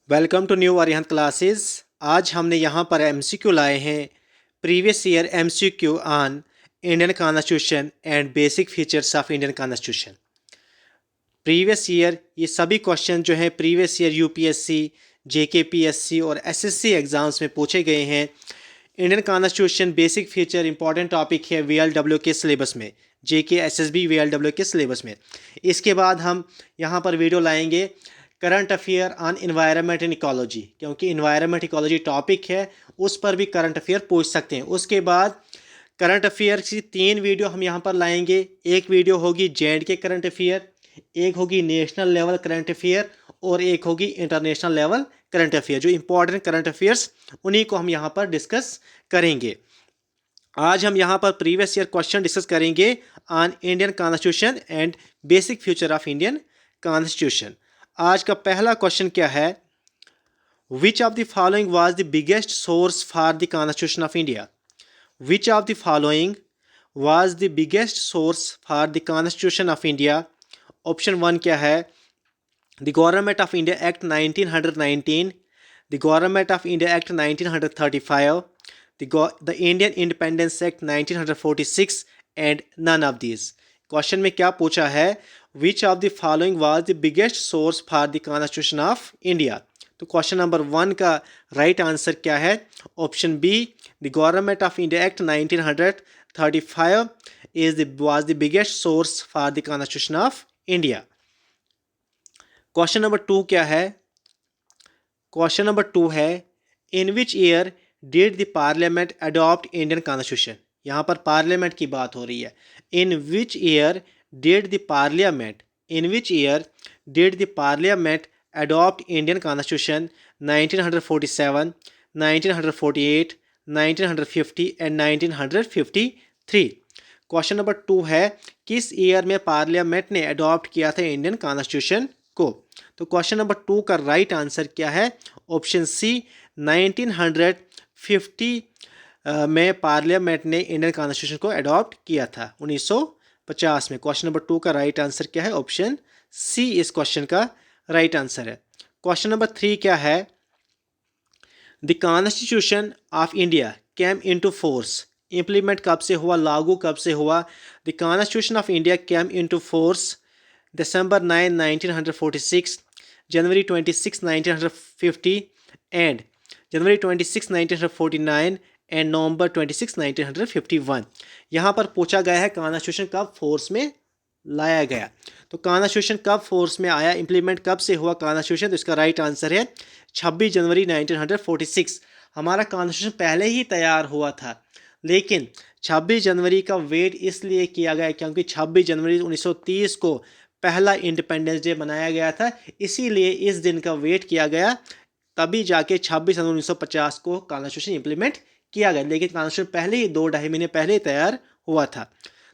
Welcome to new Arihant classes. आज हमने यहाँ पर एमसीक्यू लाए हैं। Previous year MCQ on Indian constitution and basic features of Indian constitution. Previous year ये सभी क्वेश्चन जो हैं प्रीवियस ईयर यूपीएससी, जेकेपीएससी और एसएससी एग्जाम्स में पूछे गए हैं। Indian constitution basic feature important topic है वीएलडब्ल्यू के सिलेबस में, जेके एसएसबी वीएलडब्ल्यू के सिलेबस में। इसके बाद हम यहाँ पर वीडियो लाएंगे current affair on environment and ecology, क्योंकि इन्वायरमेंट इकोलॉजी टॉपिक है, उस पर भी करंट अफेयर पूछ सकते हैं। उसके बाद करंट अफेयर की 3 वीडियो हम यहाँ पर लाएंगे। एक वीडियो होगी जेएंडके करंट अफेयर, एक होगी नेशनल लेवल करंट अफेयर और एक होगी इंटरनेशनल लेवल करंट अफेयर। जो इंपॉर्टेंट करंट अफेयर्स उन्हीं को हम यहाँ पर डिस्कस करेंगे। आज हम यहाँ पर प्रीवियस ईयर क्वेश्चन डिस्कस करेंगे on Indian constitution and basic future of Indian constitution. आज का पहला क्वेश्चन क्या है? Which of the following was the biggest source for the constitution of India? Which of the following was the biggest source for the constitution of India? Option 1 क्या है? The government of India act 1919, the government of India act 1935, the Indian independence act 1946 and none of these. Question में क्या पूछा है? Which of the following was the biggest source for the constitution of India? तो question number 1 का right answer क्या है? Option B, the government of India act 1935 was the biggest source for the constitution of India. Question number 2 क्या है? Question number 2 है, in which year did the parliament adopt Indian constitution? यहाँ पर parliament की बात हो रही है। In which year did the parliament, in which year did the parliament adopt Indian constitution? 1947, 1948, 1950 and 1953। Question number 2 है, किस ईयर में पार्लियामेंट ने अडॉप्ट किया था इंडियन कॉन्स्टिट्यूशन को? तो क्वेश्चन नंबर 2 का राइट आंसर क्या है? ऑप्शन सी, 1950 में पार्लियामेंट ने इंडियन कॉन्स्टिट्यूशन को अडॉप्ट किया था, 1950 में। क्वेश्चन नंबर 2 का राइट आंसर क्या है? ऑप्शन सी इस क्वेश्चन का राइट आंसर है। क्वेश्चन नंबर 3 क्या है? The constitution of India came into force, implement कब से हुआ, लागू कब से हुआ? The constitution of India came into force December 9, 1946, January 26, 1950 and January 26, 1949 and November 26, 1951। यहाँ पर पूछा गया है कॉन्स्टिट्यूशन कब फोर्स में लाया गया। तो कॉन्स्टिट्यूशन कब फोर्स में आया, इंप्लीमेंट कब से हुआ कॉन्स्टिट्यूशन? तो इसका राइट आंसर है 26 जनवरी 1946। हमारा कॉन्स्टिट्यूशन पहले ही तैयार हुआ था, लेकिन 26 जनवरी का वेट इसलिए किया गया क्योंकि 26 जनवरी 1930 को पहला इंडिपेंडेंस डे मनाया गया था, इसीलिए इस दिन का वेट किया गया। तभी जाके 26 जनवरी 1950 को कॉन्स्टिट्यूशन इंप्लीमेंट किया गया, लेकिन कॉन्स्टिट्यूशन पहले ही 2-2.5 महीने पहले ही तैयार हुआ था।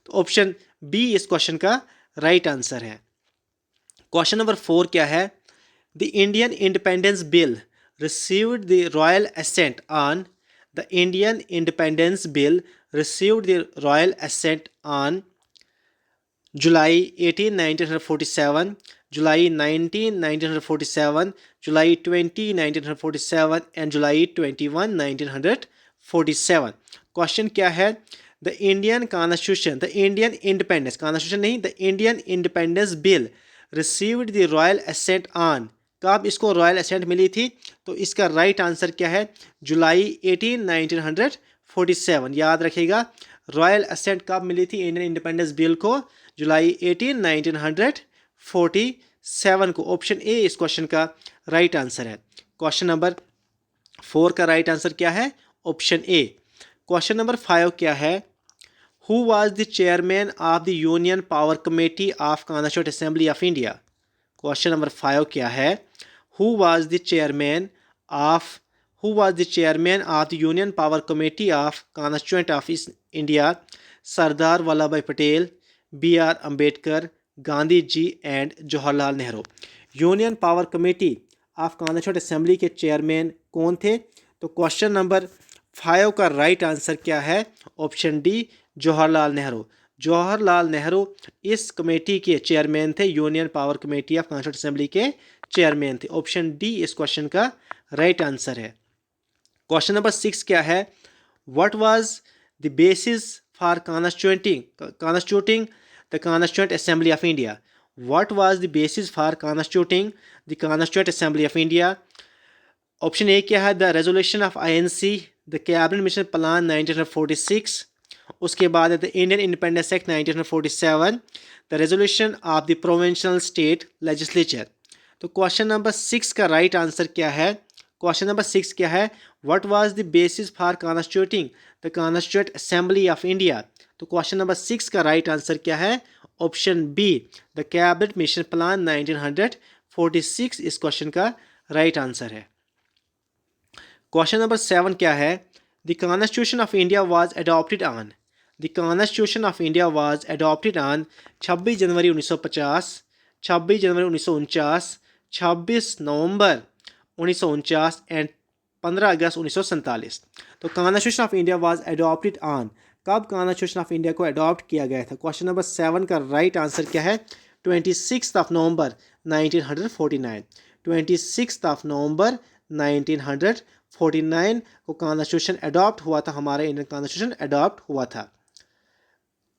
तो ऑप्शन बी इस क्वेश्चन का राइट आंसर है। क्वेश्चन नंबर 4 क्या है? The Indian independence bill received the royal assent on, the Indian independence bill received the royal assent on July 18, 1947, July 19, 1947, July 20, 1947 and July 21, 1947। Question क्या है? The Indian constitution, the Indian independence, constitution नहीं, the Indian independence bill received the royal assent on, कब इसको royal ascent मिली थी? तो इसका right answer क्या है? जुलाई 18, 1947। याद रखिएगा, रॉयल असेंट कब मिली थी इंडियन इंडिपेंडेंस बिल को? जुलाई 18, 1947 को। ऑप्शन ए इस क्वेश्चन का राइट आंसर है। क्वेश्चन नंबर 4 का राइट आंसर क्या है? Option A. क्वेश्चन नंबर 5 क्या है? Who was the chairman of the union power committee of constituent assembly of India? Question number 5 क्या है? Who was the chairman of, who was the chairman of the union power committee of constituent of India? Sardar Vallabh भाई Patel, B.R. Ambedkar, Gandhi ji and Jawaharlal Nehru. Union power committee of constituent assembly के chairman कौन थे? तो question number 5 का right answer क्या है? Option D, Jawaharlal Nehru. Jawaharlal Nehru इस committee के चेयरमैन थे, union power committee of constituent assembly के चेयरमैन थे। ऑप्शन डी इस क्वेश्चन का राइट आंसर है। क्वेश्चन नंबर 6 क्या है? What was the basis for constituting the constituent assembly of India? What was the basis for constituting the constituent assembly of India? Option A क्या है? The resolution of INC, the cabinet mission plan 1946, उसके बाद है the Indian independence act 1947, the resolution of the provincial state legislature. तो question number 6 का right answer क्या है? Question number 6 क्या है? What was the basis for constituting the constituent assembly of India? तो क्वेश्चन नंबर 6 का राइट आंसर क्या है? Option B, the cabinet mission plan 1946 इस क्वेश्चन का राइट आंसर है। क्वेश्चन नंबर 7 क्या है? The constitution of India was adopted on, the constitution of India was adopted on 26 January 1950, 26 January 1949, 26 November 1949 and 15 August 1947। तो constitution of India was adopted on, कब constitution of India को adopt किया गया था? Question number 7 का right answer क्या है? 26 November 1949, 26 November 1949 को कॉन्स्टिट्यूशन अडॉप्ट हुआ था, हमारा इंडियन कॉन्स्टिट्यूशन अडॉप्ट हुआ था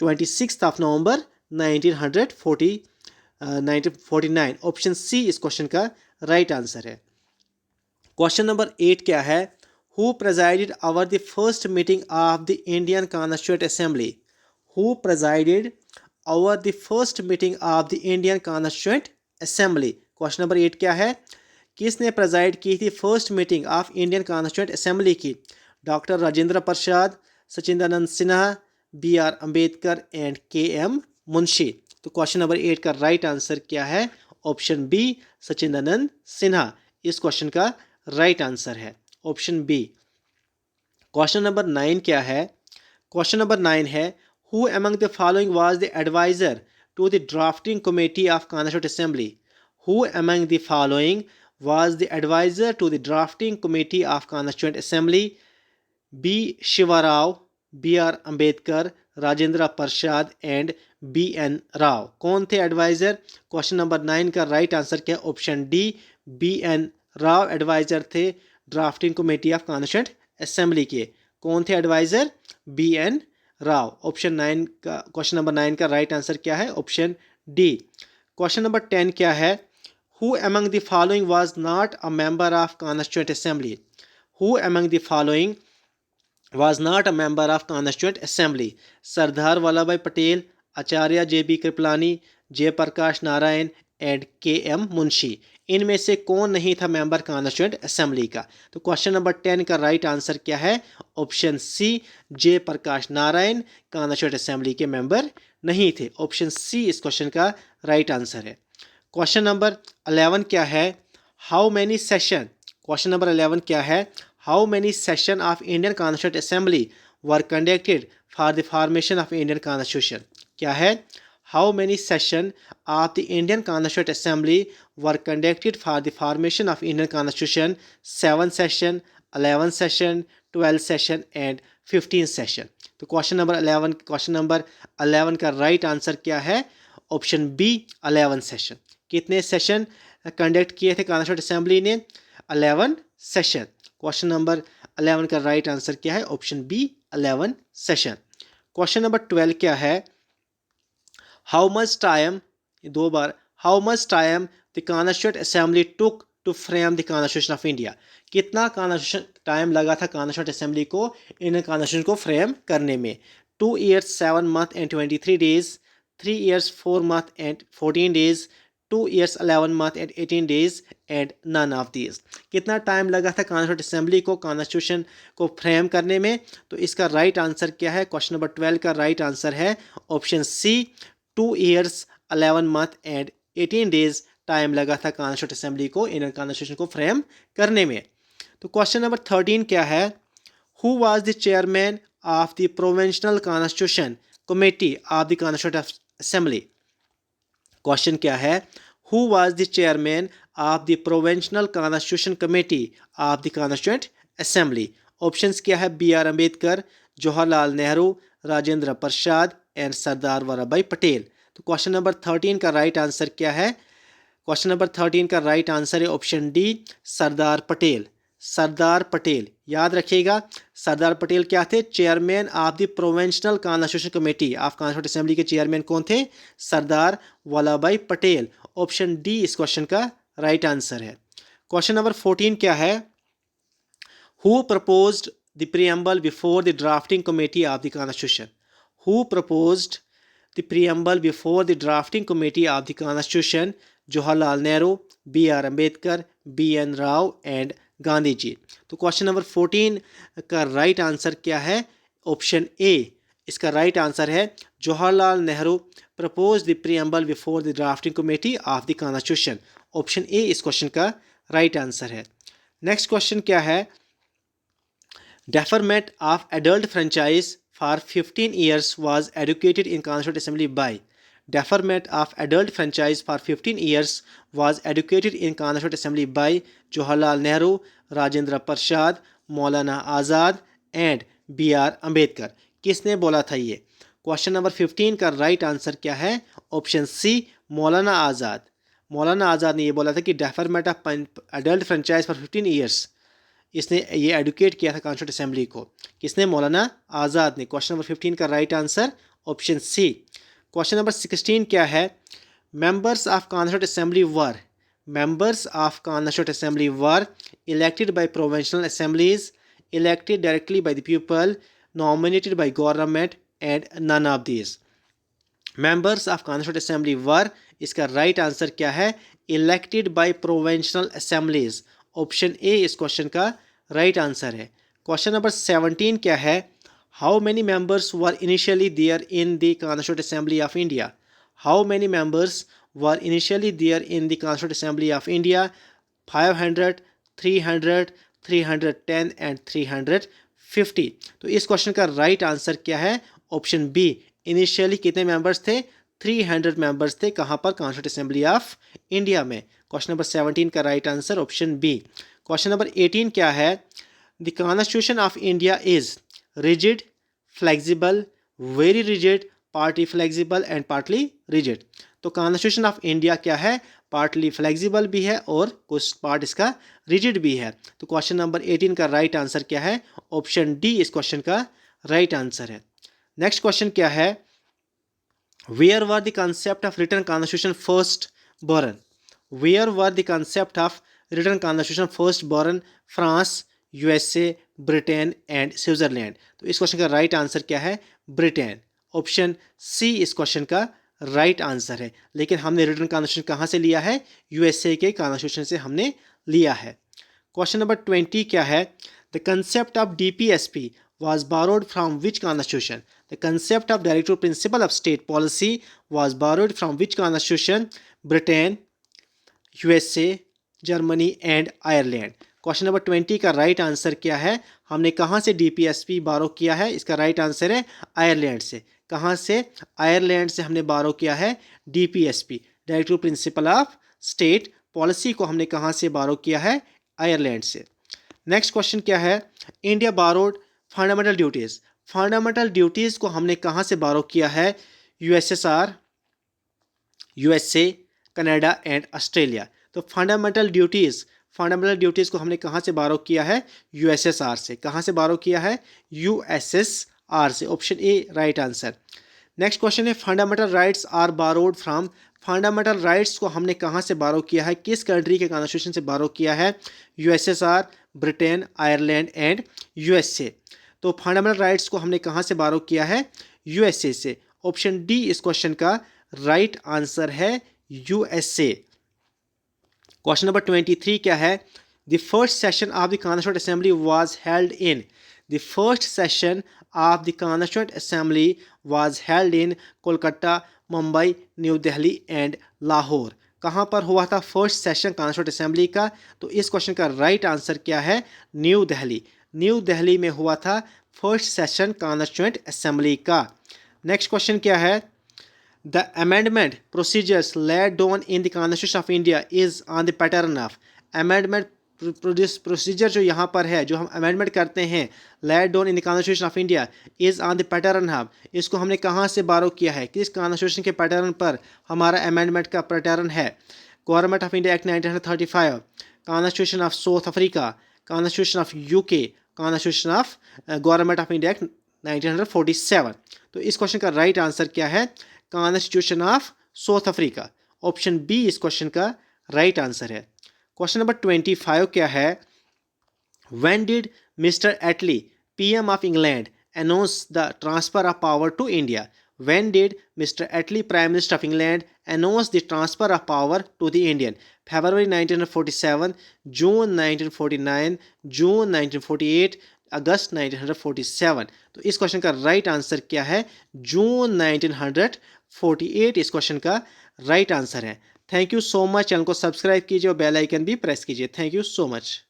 26 नवंबर 1949। ऑप्शन सी इस क्वेश्चन का राइट आंसर है। क्वेश्चन नंबर 8 क्या है? Who presided over the first meeting of the Indian constituent assembly? Who presided over the first meeting of the Indian constituent assembly? Question number 8 क्या है? किसने preside की थी first meeting of Indian constituent assembly की? Doctor Rajendra Prasad, Sachidanand Sinha, B R Ambedkar and K M Munshi. तो question number 8 का right answer क्या है? ऑप्शन बी, सचिदानंद सिन्हा इस क्वेश्चन का राइट आंसर है, ऑप्शन बी। क्वेश्चन नंबर 9 क्या है? क्वेश्चन नंबर 9 है who among the following was the advisor to the drafting committee of constituent assembly? Who among the following was the advisor to the drafting committee of Constituent Assembly? B. Shiva Rao, B. R. Ambedkar, Rajendra Prasad and B. N. Rao। कौन थे adviser? Question number 9 का right answer क्या? Option D, B. N. Rao adviser थे drafting committee of constituent assembly के। कौन थे adviser? B. N. Rao. Option 9 का question number 9 का राइट आंसर क्या है? Option D. क्वेश्चन नंबर 10 क्या है? Who among the following was not a member of Constituent Assembly? Who among the following was not a member of Constituent Assembly? Sardar Vallabh भाई Patel, Acharya JB Kripalani, Jayaprakash Narayan and KM Munshi. इनमें से कौन नहीं था मेंबर कॉन्स्टिट्यूएंट असेंबली का? तो क्वेश्चन नंबर 10 का राइट आंसर क्या है? Option C, Jayaprakash Narayan constituent assembly के मेंबर नहीं थे। ऑप्शन सी इस क्वेश्चन का राइट आंसर है। क्वेश्चन नंबर 11 क्या है? How many session, question number 11 क्या है? How many session of Indian constituent assembly were conducted for the formation of Indian constitution? क्या है? How many session of the Indian constituent assembly were conducted for the formation of Indian constitution? 7 session, 11 session, 12 session and 15 session. तो question number 11 का right answer क्या है? Option B, 11 session. कितने session conduct किए थे constituent assembly ने? 11 session. Question number 11 का right answer क्या है? Option B, 11 session. Question number 12 क्या है? हाउ मच टाइम, दो बार, how much time the constituent assembly took to frame the constitution of India? कितना कॉन्स्टिट्यूशन टाइम लगा था कॉन्स्टिट्यूएंट असेंबली को इंडियन कॉन्स्टिट्यूशन को फ्रेम करने में? 2 years 7 months and 23 days, 3 years 4 months and 14 days, 2 years 11 months and 18 days and none of these। कितना time लगा था कॉन्स्टिट्यूएंट असेंबली को कॉन्स्टिट्यूशन को फ्रेम करने में? तो इसका राइट आंसर क्या है? क्वेश्चन नंबर 12 का राइट आंसर है option C, 2 years 11 months and 18 days time लगा था कॉन्स्टिट्यूएंट असेंबली को इंडियन कॉन्स्टिट्यूशन को फ्रेम करने में। तो क्वेश्चन नंबर 13 क्या है? Who was the chairman of the provincial constitution committee of the constituent assembly? Question क्या है? Who was the chairman of the provincial constitution committee of the constituent assembly? Options क्या है? B R Ambedkar, Jawaharlal Nehru, Rajendra Prasad and सरदार वल्लभ भाई पटेल। तो question number 13 का right answer क्या है? Question number 13 का राइट आंसर है ऑप्शन डी, सरदार पटेल। सरदार पटेल, याद रखिएगा, सरदार पटेल क्या थे? Chairman of the provincial constitution committee of constituent assembly के चेयरमैन कौन थे? सरदार वल्लभ भाई पटेल। ऑप्शन डी इस क्वेश्चन का राइट आंसर है। क्वेश्चन नंबर 14 क्या है? Who proposed the preamble before the drafting committee of the constitution? Who proposed the preamble before the drafting committee of the constitution? Jawaharlal Nehru, B R Ambedkar, B N Rao and Gandhi ji. तो question number 14 का right answer क्या है? Option A इसका right answer है, Jawaharlal Nehru propose the preamble before the drafting committee of the constitution. Option A इस question का right answer है। Next question क्या है? Deferment of adult franchise for 15 years was educated in Constituent Assembly by? Deferment of adult franchise for 15 years was educated in Constituent Assembly by Jawaharlal Nehru, Rajendra Prasad, Maulana Azad and B R Ambedkar. किसने बोला था ये? Question number 15 का right answer क्या है? Option सी, मौलाना आज़ाद। मौलाना आज़ाद ने ये बोला था कि deferment of adult franchise for 15 years, इसने ये एडुकेट किया था कॉन्स्टिट्यूंट असेंबली को। किसने? मौलाना आज़ाद ने। क्वेश्चन नंबर 15 का right answer option C. Question number 16 क्या है? Members of constituent assembly were, members of constituent assembly were elected by provincial assemblies, elected directly by the people, nominated by government and none of these. Members of constituent assembly were, इसका right answer क्या है? Elected by provincial assemblies. Option A इस question का right answer है। Question number 17 क्या है? How many members were initially there in the constituent assembly of India? How many members were initially there in the constituent assembly of India? 500, 300, 310 and 350। तो इस question का right answer क्या है? Option B, initially कितने members थे? 300 members थे। कहाँ पर? कॉन्स्टिट्यूंट असेंबली ऑफ इंडिया में। क्वेश्चन नंबर 17 का right answer option B. Question number 18 क्या है? The constitution of India is rigid, flexible, very rigid, partly flexible and partly rigid. तो कॉन्स्टिट्यूशन ऑफ इंडिया क्या है? पार्टली फ्लेक्सिबल भी है और कुछ पार्ट इसका रिजिड भी है। तो क्वेश्चन नंबर 18 का राइट आंसर क्या है? ऑप्शन डी इस क्वेश्चन का राइट आंसर है। नेक्स्ट क्वेश्चन क्या है? Where were the concept of written constitution first born? Where were the concept of written constitution first born? France, USA, Britain and Switzerland. तो इस question का right answer क्या है? Britain. Option C इस question का right answer है। लेकिन हमने रिटन कॉन्स्टिट्यूशन कहाँ से लिया है? यूएसए के कॉन्स्टिट्यूशन से हमने लिया है। क्वेश्चन नंबर 20 क्या है? The concept of DPSP was borrowed from which constitution? The concept of directive principle of state policy was borrowed from which constitution? Britain, USA, Germany and Ireland. Question number 20 का right answer क्या है? हमने कहाँ से DPSP बारो किया है? इसका राइट आंसर है आयरलैंड से। कहाँ से? आयरलैंड से हमने बारो किया है DPSP, directive principle of state policy को हमने कहाँ से बारो किया है? आयरलैंड से। नेक्स्ट क्वेश्चन क्या है? India borrowed fundamental duties, fundamental duties को हमने कहाँ से बारो किया है? USSR, USA, Canada and Australia. तो फंडामेंटल ड्यूटीज़ को हमने कहाँ से बारो किया है? यूएसएसआर से। कहाँ से बारो किया है? यूएसएसआर से। Option A right answer. Next question है, fundamental rights are borrowed from, fundamental rights को हमने कहाँ से बारो किया है? किस कंट्री के कॉन्स्टिट्यूशन से बारो किया है? USSR, Britain, Ireland and USA. तो फंडामेंटल राइट्स को हमने कहाँ से बारो किया है? यूएसए से। ऑप्शन डी इस क्वेश्चन का राइट आंसर है, यूएसए। क्वेश्चन नंबर 23 क्या है? The first session of the constituent assembly was held in, the first session of the constituent assembly was held in Kolkata, Mumbai, new Delhi and Lahore. कहाँ पर हुआ था फर्स्ट सेशन कॉन्स्टिट्यूंट असेंबली का? तो इस क्वेश्चन का राइट आंसर क्या है? न्यू दिल्ली। न्यू दिल्ली में हुआ था फर्स्ट सेशन कॉन्स्टिट्यूंट असेंबली का। नेक्स्ट क्वेश्चन क्या है? The amendment procedures laid down in the Constitution of India is on the pattern of, amendment procedure जो यहाँ पर है, जो हम अमेंडमेंट करते हैं, laid down in the Constitution of India is on the pattern of, इसको हमने कहाँ से बारो किया है? किस कॉन्स्टिट्यूशन के पैटर्न पर हमारा अमेंडमेंट का पैटर्न है? Government of India act 1935, constitution of South Africa, constitution of UK, constitution of government of India act 1947। तो इस क्वेश्चन का राइट आंसर क्या है? Constitution of South Africa. Option B इस क्वेश्चन का राइट आंसर है। क्वेश्चन नंबर 25 क्या है? When did Mr. Attlee, PM of England, announce the transfer of power to India? When did Mr. Attlee, Prime Minister of England, announce the transfer of power to the Indian? February 1947, June 1949, June 1948, अगस्त 1947। तो इस question का right answer क्या है? जून 1948 इस question का right answer है। Thank you so much. Channel को subscribe कीजिए और बेल आइकन भी प्रेस कीजिए। Thank you so much.